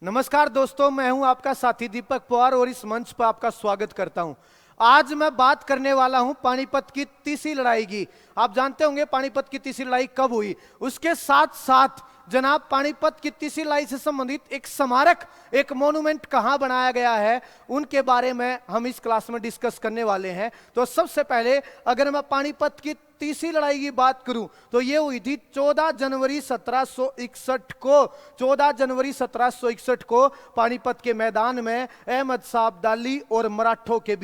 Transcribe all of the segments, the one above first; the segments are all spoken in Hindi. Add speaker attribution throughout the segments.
Speaker 1: नमस्कार दोस्तों, मैं हूं आपका साथी दीपक पवार और इस मंच पर आपका स्वागत करता हूं। आज मैं बात करने वाला हूं पानीपत की तीसरी लड़ाई की। आप जानते होंगे पानीपत की तीसरी लड़ाई कब हुई। उसके साथ साथ जनाब पानीपत की तीसरी लड़ाई से संबंधित एक स्मारक, एक मोन्यूमेंट कहां बनाया गया है, उनके बारे में हम इस क्लास में डिस्कस करने वाले हैं। तो सबसे पहले अगर मैं पानीपत की तीसरी लड़ाई की बात करूं तो यह हुई थी 14 जनवरी 1761 को। 14 जनवरी 1761 को पानीपत के मैदान में अहमद शाह अब्दाली और मराठों के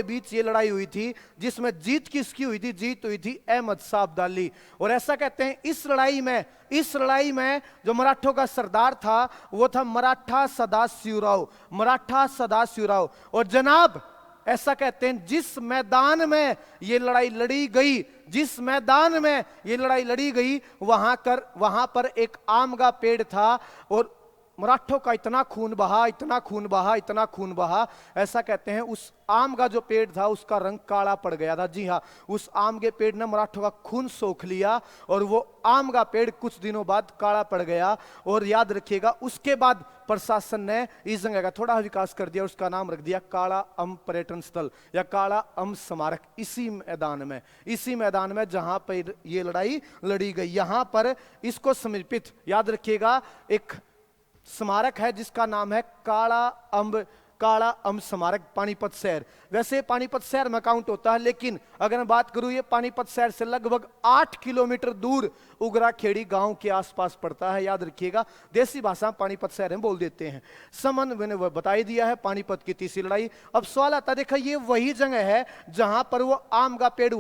Speaker 1: बीच ये लड़ाई हुई थी, जिसमें जीत किसकी हुई थी? जीत हुई थी अहमद शाह अब्दाली। और ऐसा कहते हैं इस लड़ाई में जो मराठों का सरदार था वो था मराठा सदाशिवराव। और जनाब ऐसा कहते हैं जिस मैदान में ये लड़ाई लड़ी गई वहां पर एक आम का पेड़ था और मराठों का इतना खून बहा, ऐसा कहते हैं उस आम का जो पेड़ था उसका रंग काला पड़ गया था। जी हां, उस आम के पेड़ ने मराठों का खून सोख लिया और वो आम का पेड़ कुछ दिनों बाद काला पड़ गया। और याद रखिएगा उसके बाद प्रशासन ने इस जगह का थोड़ा विकास कर दिया, उसका नाम रख दिया काला अम्ब पर्यटन स्थल या काला अम्ब स्मारक। इसी मैदान में जहां पर ये लड़ाई लड़ी गई, यहां पर इसको समर्पित याद रखिएगा एक स्मारक है जिसका नाम है काला अम्ब स्मारक, पानीपत शहर। वैसे पानीपत शहर में काउंट होता है, लेकिन अगर मैं बात करूं ये पानीपत शहर से लगभग 8 किलोमीटर दूर उगरा खेड़ी गांव के आसपास पड़ता है। याद रखिएगा, देसी भाषा में पानीपत शहर में बोल देते हैं। संबंध मैंने वह बता ही दिया है, पानीपत की तीसरी लड़ाई। अब सवाल आता है, देखा ये वही जगह है जहां पर वो आम का पेड़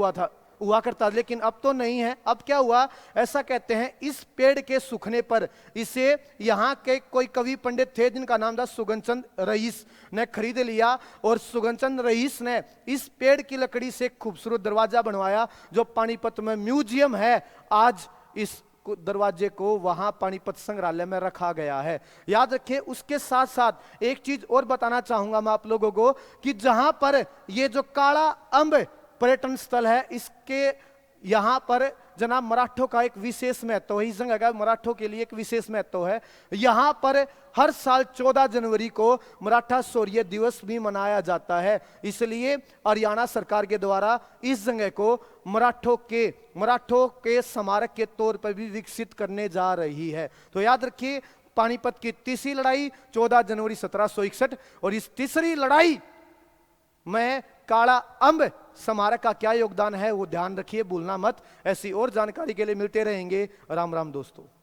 Speaker 1: हुआ करता, लेकिन अब तो नहीं है। अब क्या हुआ? ऐसा कहते हैं इस पेड़ के सूखने पर इसे यहां के कोई कवि पंडित थे जिनका नाम था सुगनचंद रईस ने खरीद लिया। और सुगनचंद रईस ने इस पेड़ की लकड़ी से खूबसूरत दरवाजा बनवाया जो पानीपत में म्यूजियम है। आज इस दरवाजे को वहां पानीपत संग्रहालय में रखा गया है। याद रखिए, उसके साथ साथ एक चीज और बताना चाहूंगा मैं आप लोगों को कि जहां पर ये जो काला अम्ब पर्यटन स्थल है, इसके यहां पर जनाब मराठों का एक विशेष महत्व है। इस जगह का मराठों के लिए एक विशेष महत्व है। यहां पर हर साल 14 जनवरी को मराठा शौर्य दिवस भी मनाया जाता है, इसलिए हरियाणा सरकार के द्वारा इस जगह को मराठों के स्मारक के तौर पर भी विकसित करने जा रही है। तो याद रखिए, पानीपत की तीसरी लड़ाई 14 जनवरी 1761 और इस तीसरी लड़ाई में काला अम्ब स्मारक का क्या योगदान है वो ध्यान रखिए, भूलना मत। ऐसी और जानकारी के लिए मिलते रहेंगे। राम राम दोस्तों।